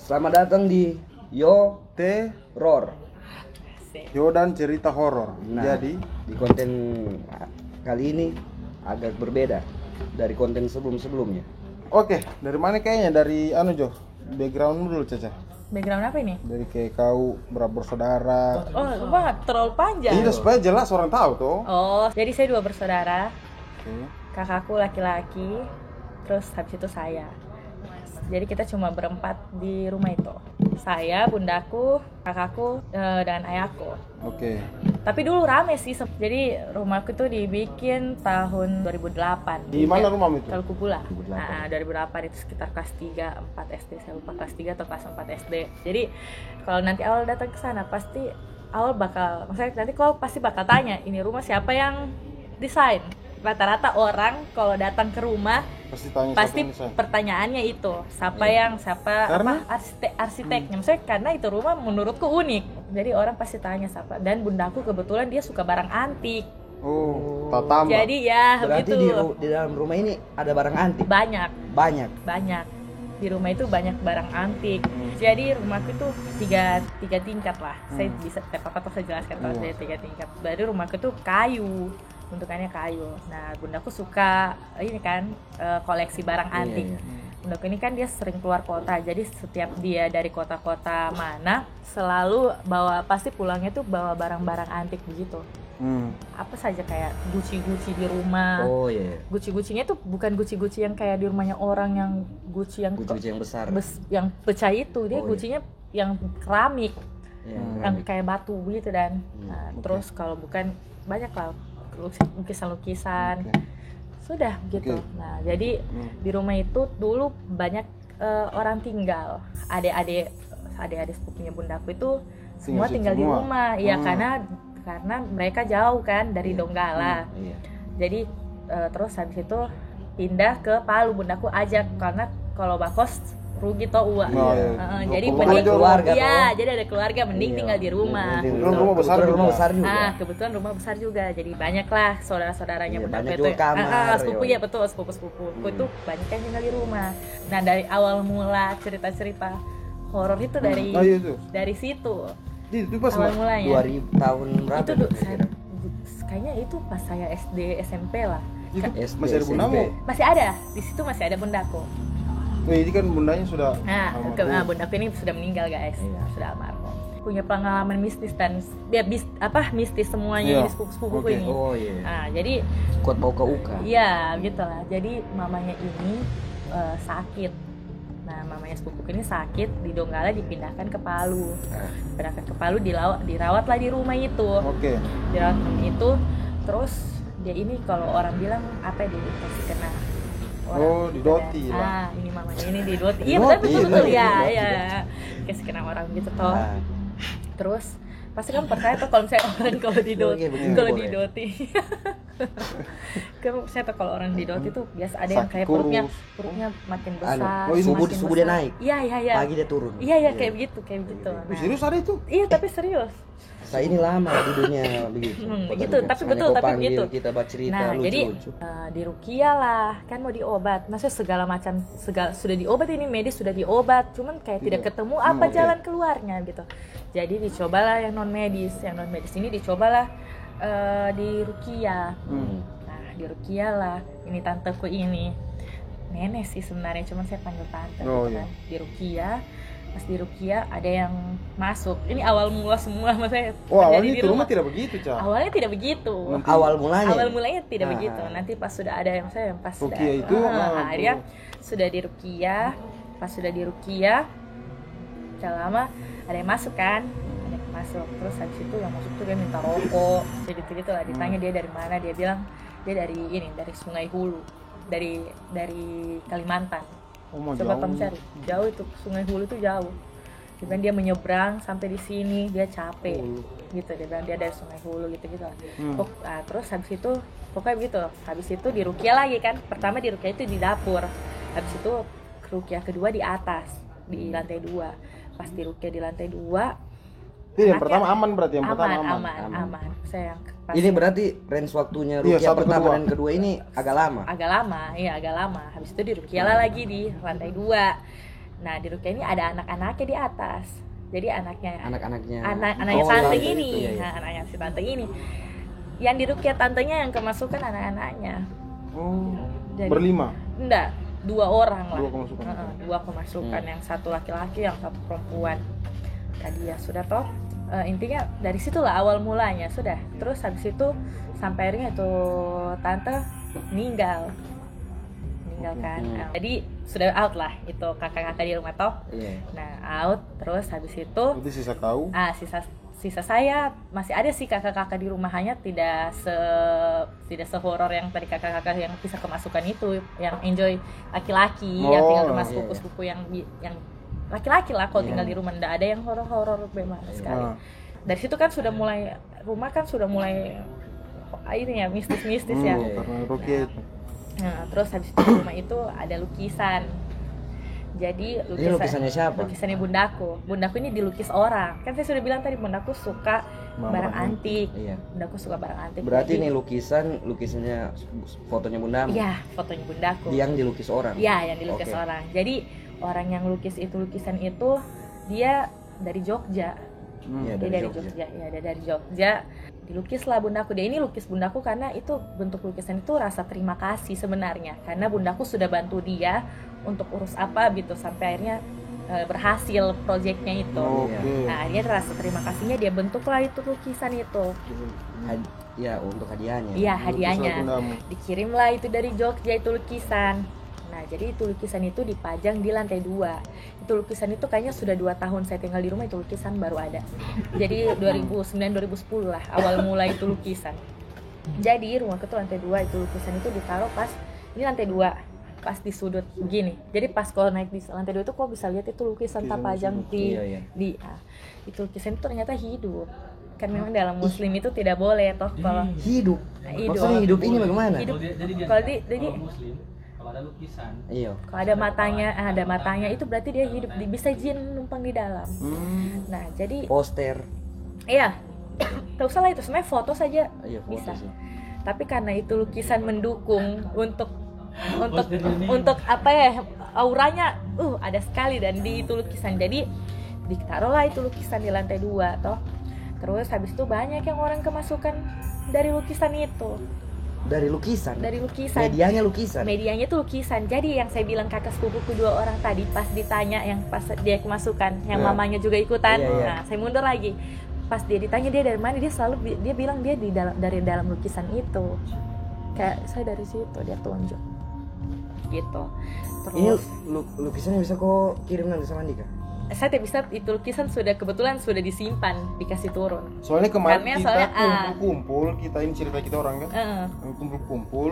Selamat datang di Terror. Yo dan cerita horor. Nah, Jadi di konten kali ini agak berbeda dari konten sebelum-sebelumnya. oke, dari mana kayaknya? Dari Jo. Background dulu, Caca. Background apa ini? Dari kayak kau berapa bersaudara. Oh, wah, terlalu panjang. Tidak, supaya jelas orang tahu tuh. Oh, jadi saya 2 bersaudara. Oke. Kakakku laki-laki, terus habis itu saya. Jadi kita cuma berempat di rumah itu. Saya, bundaku, kakakku, dan ayahku. Oke. Tapi dulu rame sih. Jadi rumahku tuh dibikin tahun 2008. Di mana rumahmu itu? Kalau Kupula. 2008. Nah, 2008 itu sekitar kelas 3, 4 SD. Saya lupa kelas 3 atau kelas 4 SD. Jadi kalau nanti awal datang ke sana pasti maksudnya nanti kalau pasti bakal tanya, ini rumah siapa yang desain? Rata-rata orang kalau datang ke rumah pasti pertanyaannya itu siapa Karena? arsiteknya. Maksudnya karena itu rumah menurutku unik, jadi orang pasti tanya siapa. Dan bundaku kebetulan dia suka barang antik. Oh, tatama. Jadi ya Berarti begitu. di dalam rumah ini ada barang antik. banyak di rumah itu banyak barang antik. Jadi rumahku itu tiga tingkat lah. Saya bisa apa saya jelaskan kalau saya 3 tingkat. Baru rumahku tuh kayu, bentukannya kayu. Nah, bundaku suka ini kan koleksi barang antik. Bundaku ini kan dia sering keluar kota, jadi setiap dia dari kota-kota mana selalu pasti pulangnya tuh bawa barang-barang antik begitu. Apa saja kayak Gucci di rumah. Oh iya. Gucci-gucinya tuh bukan Gucci yang kayak di rumahnya orang yang Gucci yang besar. Yang pecah itu, dia Guccinya yang keramik. Yang Keramik. kayak batu gitu dan terus kalau bukan banyak lah lukisan-lukisan. Sudah gitu. Nah, jadi di rumah itu dulu banyak orang tinggal. Adik-adik sepupunya bundaku itu semua tinggal di rumah. Iya, karena mereka jauh kan dari Donggala. Jadi terus habis itu pindah ke Palu. Bundaku ajak karena kalau bakos rugi toh uang. Jadi mending keluarga. Iya, jadi ada keluarga mending tinggal di rumah. Rumah besar juga. Kebetulan rumah besar juga. Jadi banyak lah saudara-saudaranya bundaku banyak itu. juga kamar. Sepupu ya betul, sepupu-sepupuku itu banyak yang tinggal di rumah. Nah, dari awal mula cerita-cerita horor itu dari situ. Itu pas Awal mulanya. 2000 tahun berapa? Itu kayaknya itu pas saya SD SMP lah. Itu SD, masih ada bundamu? Masih ada, di situ masih ada bundaku. Ini kan bundanya sudah Bundaku ini sudah meninggal guys, sudah almarhum. Punya pengalaman mistis dan dia mistis semuanya di sepupu-sepupuku ini. Oh iya. Nah, jadi Kuat bau ke uka. iya gitulah. Jadi mamanya ini sakit. Nah, mamanya sepupuku ini sakit di Donggala, dipindahkan ke Palu. Dirawatlah di rumah itu. Oke. Dirawat di rumah itu, terus dia ini kalau orang bilang apa dia dikasih kena orang. Didoti lah. Ini mamanya ini didoti. Iya betul ya. Kasih kena orang gitu toh. Terus pasti kan percaya tuh kalau misalnya orang kalau didoti. Saya tuh kalau orang didoti tuh biasa ada yang kayak perutnya makin besar. Subuh dia naik. Iya. Pagi dia turun. Iya kayak begitu. Nah, Serius ada itu? Iya, tapi serius. Saya ini lama di dunia begitu. Begitu, tapi begitu. Kita baca cerita Nah, lucu-lucu. jadi di Rukia lah, kan mau diobat. Maksudnya segala sudah diobat, ini medis sudah diobat, cuman kayak tidak ketemu apa jalan keluarnya gitu. Jadi dicobalah yang non medis ini dicobalah di Rukia. Nah, di Rukia lah, ini tanteku ini nenek sih sebenarnya, cuman saya panggil tante gitu kan. Di Rukia. Pas di Rukia ada yang masuk. Ini awal mula semua maksudnya. Awalnya di rumah tidak begitu, Ca. Awalnya tidak begitu. Awal mulanya Tidak begitu. Nanti pas sudah ada yang pas Rukia sudah itu akhirnya sudah di Rukia. Pas sudah di Rukia, tidak lama ada yang masuk kan. Ada yang masuk. Terus habis itu yang masuk tuh dia minta rokok. Jadi gitu lah, ditanya dia dari mana, dia bilang dia dari Sungai Hulu. Dari Kalimantan. Coba kamu cari, jauh itu Sungai Hulu itu jauh. Dia bilang dia menyeberang sampai di sini, dia capek gitu. Dia bilang dia dari Sungai Hulu gitu lah. Terus habis itu pokoknya begitu. Habis itu di Rukia lagi kan. Pertama di Rukia itu di dapur. Habis itu Rukia kedua di atas, di lantai 2. Pas di Rukia di lantai 2. Yang pertama aman berarti aman. Saya ini berarti range waktunya Rukia pertama dan kedua ini agak lama. Agak lama. Habis itu di Rukia lagi di lantai 2. Nah di Rukia ini ada anak-anaknya di atas. Jadi anaknya Anak-anaknya. anaknya Oh, tante iya, ini, iya, iya. nah anaknya si tante ini. Yang di Rukia tantenya yang kemasukan anak-anaknya. Oh. Jadi- Berlima. Enggak, 2 orang lah. Dua kemasukan. Dua kemasukan, yang satu laki-laki, yang satu perempuan. Tadi ya sudah toh. Intinya dari situlah awal mulanya sudah. Terus habis itu sampai akhirnya itu tante meninggal kan. Jadi sudah out lah itu kakak-kakak di rumah toh. Iya. Nah out, terus habis itu Berarti sisa kau. sisa saya masih ada sih kakak-kakak di rumah, hanya tidak sehoror yang tadi kakak-kakak yang bisa kemasukan itu, yang enjoy laki-laki, yang tinggal rumah iya, sepupu-sepupu yang laki-laki lah kalau Iya. tinggal di rumah, nggak ada yang horor-horor bagaimana sekali. Nah. Dari situ kan rumah kan sudah mulai ini ya mistis-mistis ya. Karena Rukia itu. Nah, terus habis itu di rumah itu ada lukisan. Jadi Ini lukisannya siapa? Lukisannya bundaku ini dilukis orang. Kan saya sudah bilang tadi bundaku suka barang antik. Iya. Bundaku suka barang antik. Berarti Jadi- ini lukisannya fotonya bundamu. Iya, fotonya bundaku. Yang dilukis orang. Iya, yang dilukis Oke. orang. Jadi orang yang lukis itu lukisan itu dia dari Jogja. Iya, Dia dari Jogja. Ya, dia dari Jogja. Dilukislah bundaku. Dia ini lukis bundaku karena itu bentuk lukisan itu rasa terima kasih sebenarnya. Karena bundaku sudah bantu dia untuk urus apa gitu sampai akhirnya berhasil proyeknya itu. Oke. Nah, dia rasa terima kasihnya dia bentuklah itu lukisan itu. Ya, untuk hadiahnya. Iya, Lukisan hadiahnya. bundamu. Dikirimlah itu dari Jogja itu lukisan. Nah, jadi itu lukisan itu dipajang di lantai 2. Itu lukisan itu kayaknya sudah 2 tahun saya tinggal di rumah, itu lukisan baru ada. Jadi 2009-2010 lah awal mulai itu lukisan. Jadi rumahku tuh lantai 2, itu lukisan itu ditaruh pas ini lantai 2, pas di sudut begini. Jadi pas kalau naik di lantai 2 itu kok bisa lihat itu lukisan tak pajang di Iya, iya. itu lukisan itu ternyata hidup. Kan memang dalam muslim itu tidak boleh toh kalau Hidup. Hidup. Maksudnya hidup ini bagaimana? Hidup. Jadi Kalau muslim, kalau ada lukisan, Iya. kalau ada matanya itu berarti dia hidup, bisa jin numpang di dalam. Nah jadi Poster. iya tak usah lah itu sebenarnya foto saja Iya, foto bisa. sih. Tapi karena itu lukisan mendukung untuk Posternya ini. untuk apa ya, auranya ada sekali dan di itu lukisan, jadi ditaruhlah itu lukisan di lantai 2 toh. Terus habis itu banyak yang orang kemasukan dari lukisan itu. Dari lukisan. Dari lukisan. Medianya lukisan. Medianya tuh lukisan. Jadi yang saya bilang kakak sepupuku 2 orang tadi pas ditanya, yang pas dia kemasukan, yang Ya. mamanya juga ikutan. Iya, iya. Nah, saya mundur lagi. Pas dia ditanya dia dari mana, dia bilang dia dari dalam lukisan itu. Kayak saya dari situ, dia tunjuk. Gitu. Ini Terus lukisannya bisa kok kirim nanti sama Andika? saya tidak bisa, itu lukisan kebetulan sudah disimpan, dikasih turun. Soalnya kemarin Karena kita soalnya, kumpul-kumpul, kita ini cerita kita orang kan. Heeh. Kami kumpul-kumpul,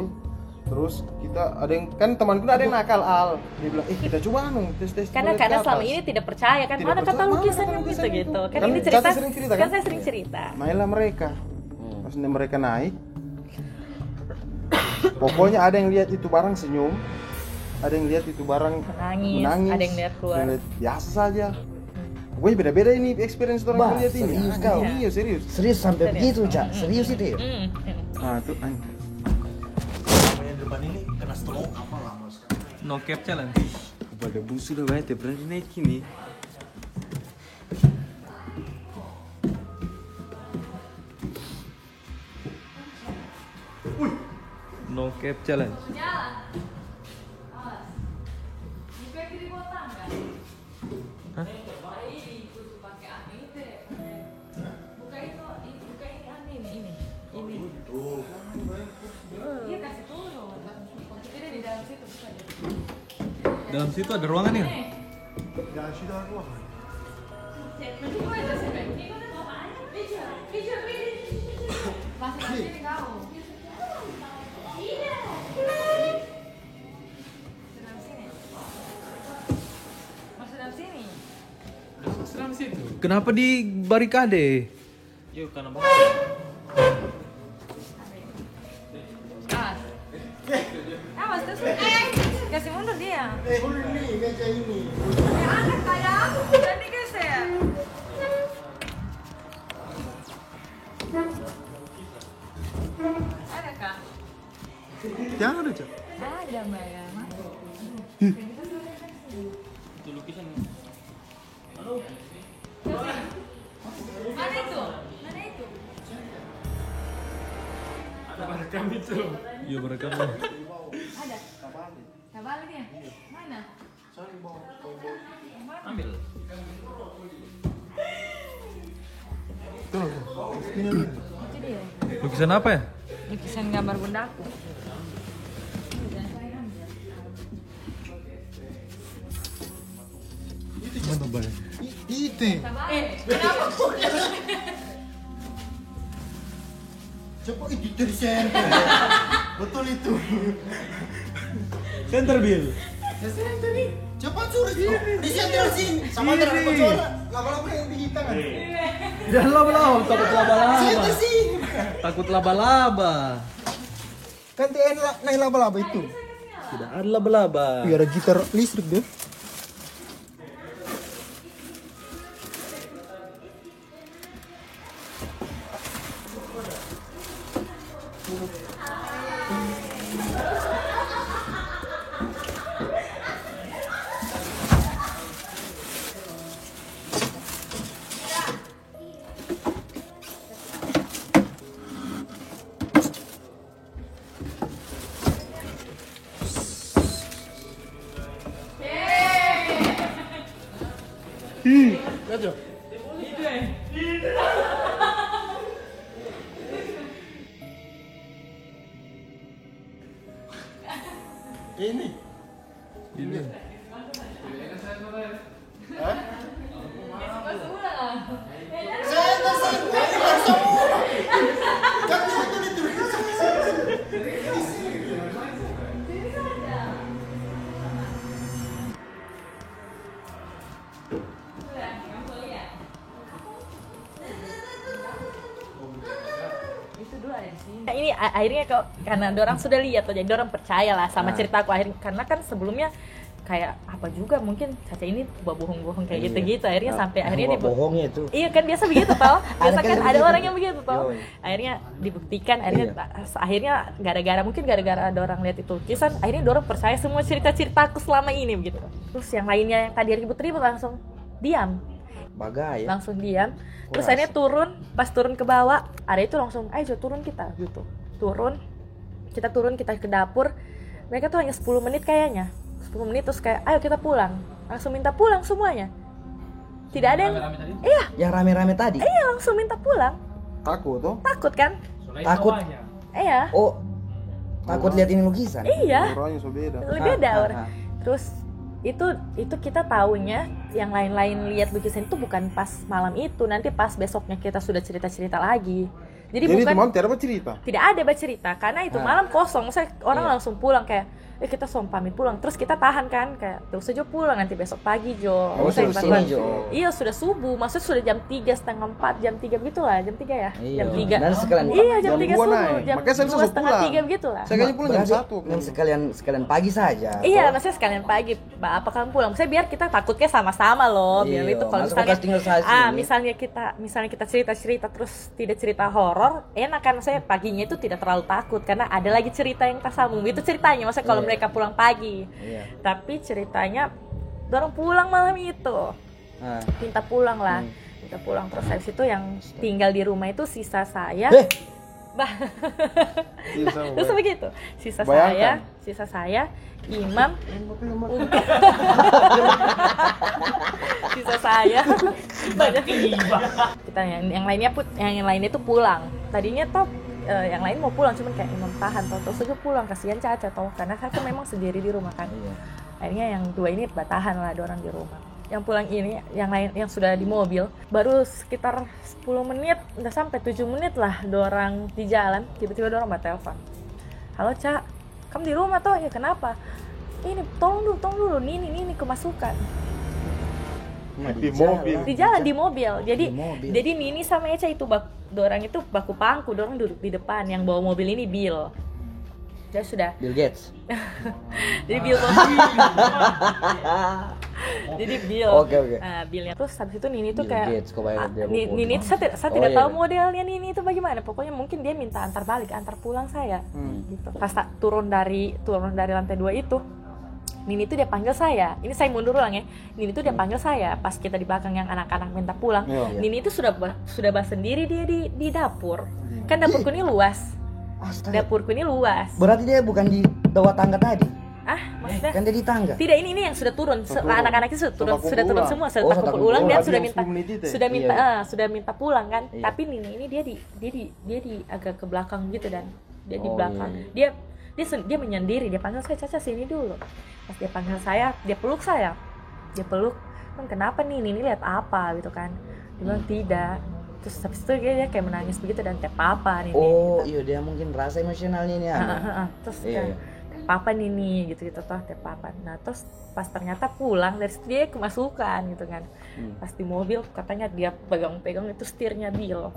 terus kita ada yang kan temanku ada yang nakal Al, dia bilang kita coba tes Karena boleh ke selama atas." ini tidak percaya kan, Tidak mana kata percaya, mana lukisannya kata gitu lukisan itu? gitu. Kan Kan ini Tata cerita, sering cerita, kan kan? saya sering cerita. Naiklah mereka, pas mereka naik, pokoknya ada yang lihat itu barang senyum, ada yang lihat itu barang Menangis, ada yang lihat keluar. ada yang lihat biasa saja. Pokoknya beda-beda ini experience orang Bah, lihat ini. serius Ah, kau? Iya serius. Serius sampai Serius. begitu, Cak? Serius itu ya? Nah itu Yang depan ini kena stroke apa lama sekali. no cap challenge. Kepada bus sudah banyak berani naik ini. No cap challenge. Dalam situ ada ruangan ya? jangan sudah keluar. Kenapa di barikade? Yuk karena Awas terus. Kasih mundur dia. Ini meja ini. Angkat sayang. Jadi geser. Ada kah? Jangan ada Cak. Ada mbak ya. itu lukisan Iya berekam. Ada? Nggak balik ya? Mana? Ambil. Itu dia. Lukisan apa ya? Lukisan gambar bundaku. Mana banyak? Itu. Kenapa bukan? Coba itu dari center. Betul itu. Center Bill. Cepat suruh di center sini. Sama ada kocok. Lama-lama yang di tangan. Jangan laba-laba, takut laba-laba. Center sini. Takut laba-laba. Kan TN naik laba-laba itu. Tidak ada laba-laba. Biar gitar listrik deh. Lihat. Ini. Ini. Center sini. Kan betul itu. Nah, ini akhirnya kok karena dorang sudah lihat tuh, jadi dorang percaya lah sama cerita aku akhirnya, karena kan sebelumnya kayak apa juga mungkin Caca ini bohong-bohong kayak gitu-gitu akhirnya sampai akhirnya bohongnya itu. iya kan biasa begitu toh biasa kan ada begitu. orang yang begitu toh Yoi. akhirnya dibuktikan akhirnya gara-gara ada orang lihat itu lukisan akhirnya dorang percaya semua cerita-ceritaku selama ini begitu. Terus yang lainnya yang tadi ribut-ribut langsung diam Bagai ya. langsung diam. Terus Wah, akhirnya pas turun ke bawah ada itu langsung ayo turun kita gitu, kita turun kita ke dapur. Mereka tuh hanya 10 menit kayaknya, 10 menit terus kayak ayo kita pulang, langsung minta pulang semuanya, tidak ada yang Yang rame-rame tadi. langsung minta pulang. Takut tuh. Takut kan? Takut. Iya Oh. Takut lihat ini lukisan. iya Orangnya so beda. lebih beda Ah, orang. Terus itu kita taunya yang lain-lain lihat lukisan itu bukan pas malam itu, nanti pas besoknya kita sudah cerita-cerita lagi. Jadi bukan teman tidak bercerita. tidak ada bercerita karena itu malam kosong. Saya orang langsung pulang kayak kita pamit pulang, terus kita tahan kan kayak terus aja pulang nanti besok pagi Jo. Oh, Saya sudah bilang, sini, Jo. Iya sudah subuh, maksudnya sudah jam 3, setengah 4, jam 3 begitu lah, jam 3 ya, Iya. jam 3. Dan sekalian Iya jam Jam 3 dua subuh, naik. jam Makanya saya bisa 2 setengah pulang. 3 begitu lah. Saya kayaknya pulang jam 1. Kan sekalian pagi saja. Iya, toh. maksudnya sekalian pagi, apa kan pulang. Saya biar kita takutnya sama-sama loh, biar Iya, itu kalau masuk misalnya kulkas tinggal saja sini. misalnya kita cerita terus tidak cerita horor, enak kan saya paginya itu tidak terlalu takut karena ada lagi cerita yang tersambung. Itu ceritanya, maksudnya kalau Iya. mereka pulang pagi. Iya. Tapi ceritanya dorong pulang malam itu. Ah. Minta pulang lah. Minta pulang terus habis itu yang tinggal di rumah itu sisa saya. Iya, sama, Terus baik. begitu. Sisa Bayangkan. saya, Imam, sisa saya banyak kita yang lainnya tuh pulang. Tadinya toh yang lain mau pulang cuman kayak Imam tahan terus aja pulang, kasihan Caca toh karena saya kan memang sendiri di rumah kan. Iya. Akhirnya yang dua ini bertahan lah, ada orang di rumah. Yang pulang ini, yang lain yang sudah di mobil, baru sekitar 10 menit, udah sampai 7 menit lah, ada orang di jalan, tiba-tiba ada orang telepon. Halo Cak, kamu di rumah toh? Ya kenapa? Ini tolong dulu, ini kemasukan. Di mobil. Di jalan di mobil. Jadi Di mobil. jadi Nini sama Eca itu dorang itu baku pangku, dorang duduk di depan, yang bawa mobil ini Bill. Ya sudah. Bill Gates. Jadi Bill jadi Bill. Oke. Nah, Billnya terus habis itu Nini tuh Bill kayak Gates, kok bayar dia buku. Nini saya Oh, tidak iya. tahu modelnya Nini itu bagaimana. Pokoknya mungkin dia minta antar pulang saya. Gitu. Pas turun dari lantai 2 itu, Nini tuh dia panggil saya. Ini saya mundur ulang ya. Nini tuh dia panggil saya pas kita di belakang yang anak-anak minta pulang. Iya. Nini itu sudah bahas sendiri dia di dapur. Kan dapurku ini luas. Astaga. Dapurku ini luas. Berarti dia bukan di bawah tangga tadi. Maksudnya? Kan dia di tangga. Tidak, ini yang sudah turun. Anak-anak itu sudah turun, Sudah kumpul semua, ulang. sudah Oh, kumpul sudah ulang kumpul dan ulang. sudah Yang minta 10 menit itu ya? sudah minta pulang kan. Iya. Tapi ini dia di agak ke belakang gitu, dan dia di Oh, belakang. iya. Dia menyendiri, dia panggil saya, Caca sini dulu. Pas dia panggil saya, dia peluk saya. Dia peluk, "Kan kenapa nih? Ini lihat apa?" gitu kan. Dia bilang tidak. Terus habis itu dia kayak menangis begitu dan teh papa nih. Oh, gitu. iya dia mungkin rasa emosionalnya ini anak. Terus Iya, kayak iya. "Teh papa nih gitu toh teh papa." Nah terus pas ternyata pulang dari situ dia kemasukan gitu kan. Pas di mobil katanya dia pegang-pegang itu setirnya Bill.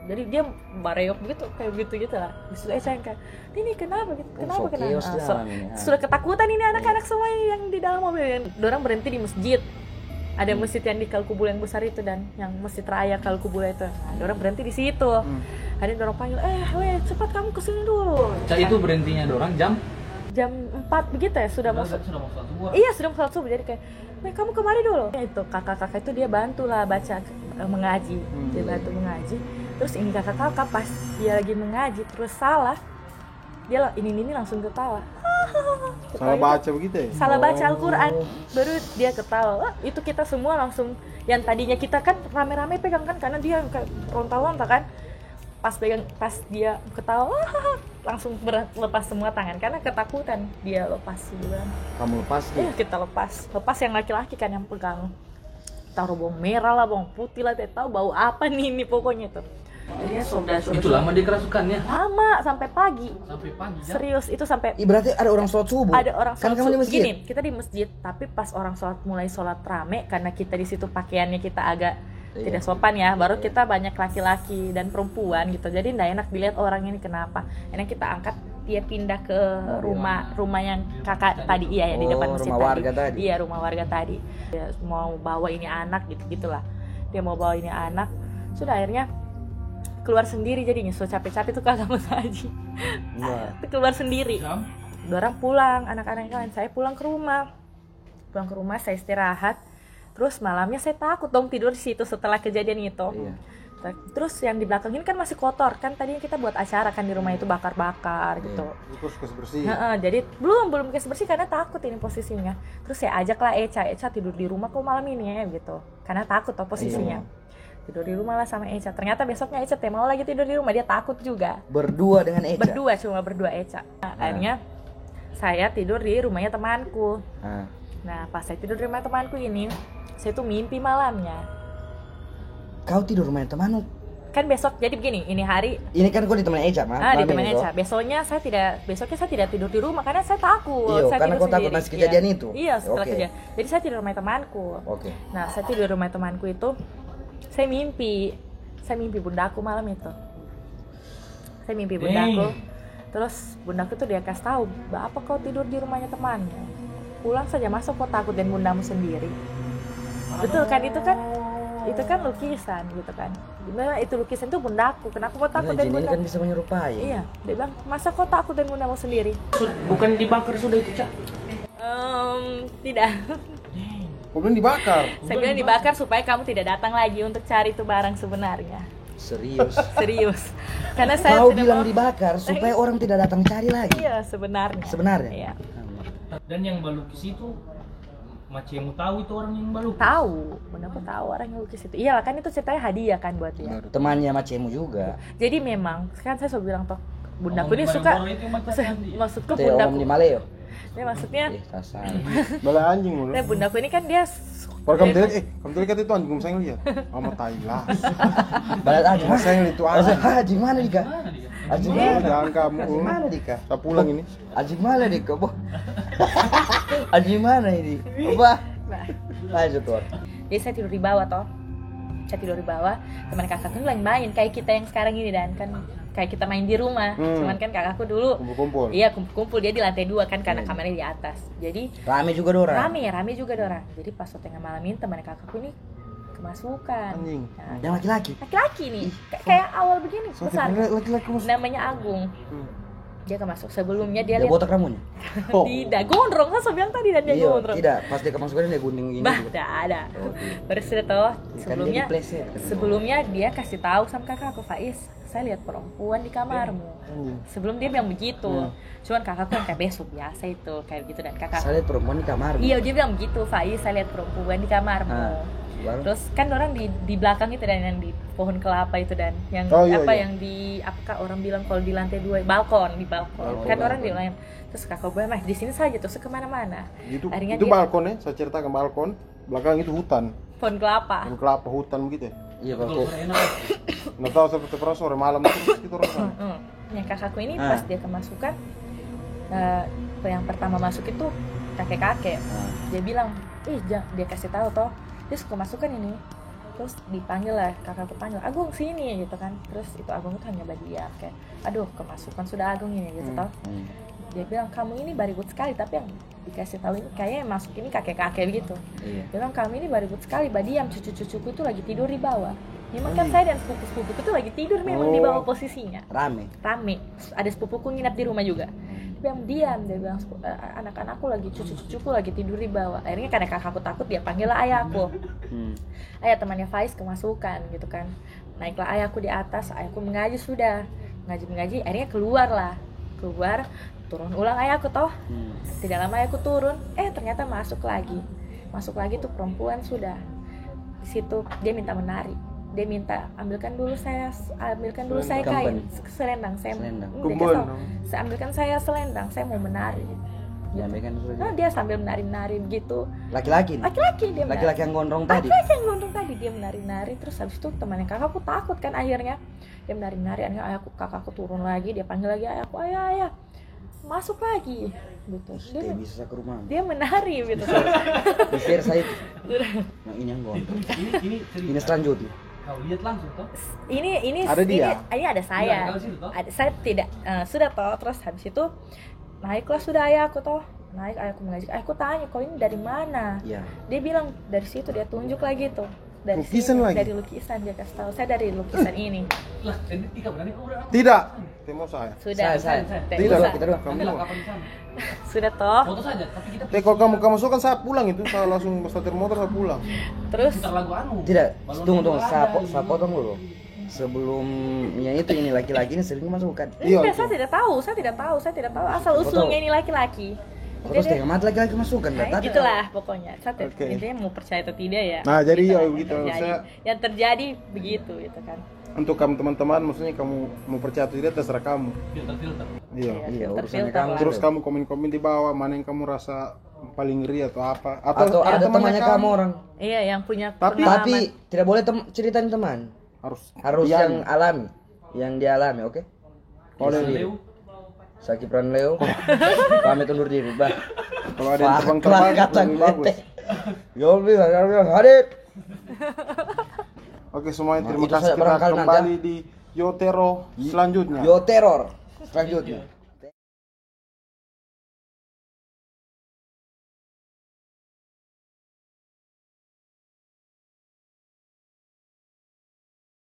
Jadi dia bareok begitu kayak gitu lah. Disitu saya kayak, "Ini kenapa gitu? Kenapa so chaos dia ini, ah. Sudah ketakutan ini anak-anak semua yang di dalam mobil. Dorang berhenti di masjid. Ada masjid yang di Kalkubula yang besar itu, dan yang masjid raya Kalkubula itu. Nah, dorang berhenti di situ. Ada dorang panggil, cepat kamu kesini dulu." Itu berhentinya dorang jam Jam 4 begitu ya, sudah mau sudah mau sholat subuh. Iya, sudah mau sholat subuh. Jadi kayak, kamu kemari dulu. Itu kakak-kakak itu dia bantulah baca, mengaji. Dia bantu mengaji. Terus ini kakak-kakak pas dia lagi mengaji terus salah, dia ini langsung ketawa. Salah baca begitu ya? Salah baca Al-Quran, baru dia ketawa. Wah, itu kita semua langsung, yang tadinya kita kan rame-rame pegang kan, karena dia kayak ronta-ronta kan. Pas dia ketawa, langsung lepas semua tangan karena ketakutan. Dia lepas juga. Kamu lepas Iya, dia. kita lepas yang laki-laki kan yang pegang. Taruh bawang merah lah, bawang putih lah, tidak tahu bau apa nih ini pokoknya tuh. Dia sudah Itu lama dia kerasukannya. lama sampai pagi. Sampai pagi ya. Serius itu sampai Ih, berarti ada orang sholat subuh. ada orang Kan sholat kamu di subuh. masjid. Gini, kita di masjid, tapi pas orang mulai sholat rame, karena kita di situ pakaiannya kita agak tidak sopan ya, baru kita banyak laki-laki dan perempuan gitu, jadi nggak enak dilihat orang ini kenapa. Enak kita angkat, dia pindah ke rumah yang kakak tadi, iya ya, di Oh, depan masjid rumah warga tadi. Iya, rumah warga tadi. Dia mau bawa ini anak gitulah, dia mau bawa ini anak, sudah akhirnya keluar sendiri, jadinya so capek-capek tuh kagak mengaji. Keluar sendiri. Orang pulang, anak-anak kalian, saya pulang ke rumah, saya istirahat. Terus malamnya saya takut dong tidur di situ setelah kejadian itu. Terus yang di belakang ini kan masih kotor kan, tadinya kita buat acara kan di rumah itu bakar-bakar gitu. Terus bersih. Jadi belum bersih karena takut ini posisinya. Terus saya ajaklah Eca tidur di rumah kok malam ini ya gitu, karena takut toh posisinya. Tidur di rumah lah sama Eca. Ternyata besoknya Eca mau lagi tidur di rumah, dia takut juga. Berdua dengan Eca. Cuma berdua Eca. Akhirnya saya tidur di rumahnya temanku. Nah pas saya tidur di rumah temanku ini, saya tuh mimpi malamnya. Kau tidur rumah temanmu? Kan besok, jadi begini, ini hari. Ini kan kau di teman Eca, Mak. Di teman Eca. Besoknya saya tidak tidur di rumah karena saya takut. Iya, saya karena tidur kau takut sendiri. masih kejadian itu. Iya, setelah Oke. kejadian. Jadi saya tidur di rumah temanku. Oke. Nah, saya tidur di rumah temanku itu, saya mimpi bundaku malam itu. Saya mimpi bundaku. Terus bundaku tuh dia kasih tahu, "Apa kau tidur di rumahnya temanmu? Pulang saja, masa kau takut dan bundamu sendiri?" Betul kan, itu kan lukisan gitu kan. Gimana itu lukisan itu bundaku, kenapa kau takut dan Jin ini bundamu? kan bisa menyerupai. Iya, dia bilang, "Masa kau takut dan bundamu sendiri?" Bukan dibakar sudah itu, Cak. Tidak. Kau bilang dibakar. Saya bilang dibakar supaya kamu tidak datang lagi untuk cari itu barang sebenarnya. Serius. Serius. Karena saya Kau tidak bilang mau. dibakar supaya orang tidak datang cari lagi. Iya, sebenarnya. Sebenarnya? Iya. Dan yang balukis itu Macemu tahu itu orang yang balukis? Tahu, kenapa tahu orang yang lukis itu? Iya, kan itu ceritanya hadiah kan buat dia. Temannya Macemu juga. Jadi memang kan saya sudah bilang toh, bundaku ini suka. Maksudku Teh bundaku. om di Maleo. Ini maksudnya, Kasar. Bala anjing mulu. bundaku ini kan dia. Kalau kamu tadi kata itu anjing saya lihat. Sama tai lah. Balat aja. Saya itu anjing. Anjing mana Dika? Anjing mana? Jangan kamu. Anjing mana Dika? Saya pulang ini. Anjing mana Dika? Boh. Anjing mana ini? Apa? Lanjut tuh. Jadi saya tidur di bawah toh. Saya tidur di bawah, teman kakakku lagi main kayak kita yang sekarang ini, dan kan kayak kita main di rumah. Cuman kan kakakku dulu Kumpul-kumpul. Iya, kumpul-kumpul, dia di lantai 2 kan karena kamarnya di atas. Jadi Rame juga Dora. rame juga Dora. Jadi pas tengah malam ini teman kakakku ini kemasukan. Anjing. Nah, Yang laki-laki. laki-laki nih. Kayak awal begini, besar. Laki-laki masuk. Namanya Agung. Dia masuk sebelumnya dia Dia lihat botak rambutnya. tidak gondrong kan saya bilang tadi dan dia Iya, gondrong. tidak. Pas dia kemasukan dia gunting gini. Bah, juga. tidak ada. Baru sudah toh sebelumnya dia dipleset. sebelumnya dia kasih tahu sama kakakku Faiz, saya lihat perempuan di kamarmu. Sebelum dia bilang begitu. Cuman kakakku yang kayak besok biasa itu kayak gitu dan kakak. Saya lihat perempuan di kamar. Iya, dia bilang begitu, Faiz, saya lihat perempuan di kamarmu. Baru? Terus kan orang di belakang itu dan yang di pohon kelapa itu dan yang Oh, iya, apa iya. yang di apakah orang bilang kalau di lantai 2 balkon di balkon kan orang di lain. Terus kakak gue mah di sini saja terus kemana-mana. Itu dia balkon ya, saya ceritakan balkon, belakang itu hutan. pohon kelapa. Pohon kelapa hutan begitu ya. Iya, kalau Nggak tahu seperti pernah sore malam terus gitu orang sana. Yang kakakku ini pas dia kemasukan yang pertama masuk itu kakek-kakek. Dia bilang, dia kasih tahu toh, dia suka masukan ini. Terus dipanggil lah, kakakku panggil, Agung sini gitu kan. Terus itu Agung itu hanya berdiam kayak, aduh kemasukan sudah Agung ini gitu toh. Dia bilang kamu ini baribut sekali, tapi yang dikasih tahu ini kayaknya yang masuk ini kakek-kakek gitu. Iya. Dia bilang kamu ini baribut sekali, berdiam, cucu-cucuku itu lagi tidur di bawah. Memang kan saya dan sepupu-sepupuku itu lagi tidur memang di bawah posisinya. Rame. Ada sepupuku nginap di rumah juga. Dia bilang diam, dia bilang anak-anakku lagi, cucu-cucuku lagi tidur di bawah. Akhirnya karena kakakku takut dia panggil lah ayahku. Ayah temannya Faiz kemasukan gitu kan. Naiklah ayahku di atas, ayahku mengaji sudah. Mengaji, akhirnya keluar, turun ulang ayahku toh. Tidak lama ayahku turun, ternyata masuk lagi tuh perempuan sudah. Di situ dia minta menari. Dia minta ambilkan dulu saya kain selendang saya Kebun. saya ambilkan saya selendang, saya mau menari. Diambilkan dulu. Nah, dia sambil menari-nari begitu. Laki-laki. Dia menari. Laki-laki yang gondrong tadi. Laki-laki yang gondrong tadi dia menari-nari. Terus habis itu temannya kakakku takut kan akhirnya. Dia menari-nari, akhirnya kakakku turun lagi, dia panggil lagi ayahku, ayah masuk lagi gitu. Dia bisa ke rumah. Dia menari gitu. Biar saya nah, ini yang gondrong. Ini selanjutnya. Kau lihat langsung toh? Ini Ada dia? ini ada saya. Iya, kalau situ, toh? Ada saya tidak sudah toh. Terus habis itu naiklah sudah ayahku toh. Naik ayahku mengajak. Ayahku tanya, "Kau ini dari mana?" Iya. Dia bilang dari situ, dia tunjuk lagi tuh. Dari Lukisan sini, lagi? dari lukisan dia kasih tahu. Saya dari lukisan ini. Lah, ini tiga berani kau berani. Tidak. Temo saya. Sudah. Saya. Tidak, Sudah. Kita dua. Kamu Lah, dua. kapan di sana? Sudah toh. Foto saja, tapi kita Kalau kamu masukkan saya pulang itu, saya langsung setir motor saya pulang. Terus putar lagu anu. Tidak, Balon tunggu, biru saya ada. potong dulu. Sebelumnya itu ini laki-laki ini sering masukkan. Iya, enggak, itu. saya tidak tahu asal usulnya ini laki-laki. Terus setengah mati laki-laki masukkan. Nah, itulah pokoknya. Saya Oke. intinya mau percaya atau tidak ya. Nah, jadi Itulah ya yang begitu. terjadi. Yang terjadi begitu gitu kan. Untuk kamu teman-teman, maksudnya kamu mau percaya atau tidak terserah kamu. Filter. Iya. Iya, urusannya Filter-filter kamu. lah. Terus kamu komen-komen di bawah mana yang kamu rasa paling ngeri atau apa? Atau ada temannya kamu orang. Iya, yang punya Tapi- pengalaman. Tapi tidak boleh ceritain teman. Harus diam. yang alami, yang dialami, oke? Oleh Leo. Sakipran Leo. Pamit undur diri, bah. Kalau ada yang terbang-terbang kata lebih bagus. Yolbi, hadir. Oke semuanya, Nah, terima itu kasih. saya Kita barangkali nanti, kembali di Yotero selanjutnya. Yo teror selanjutnya.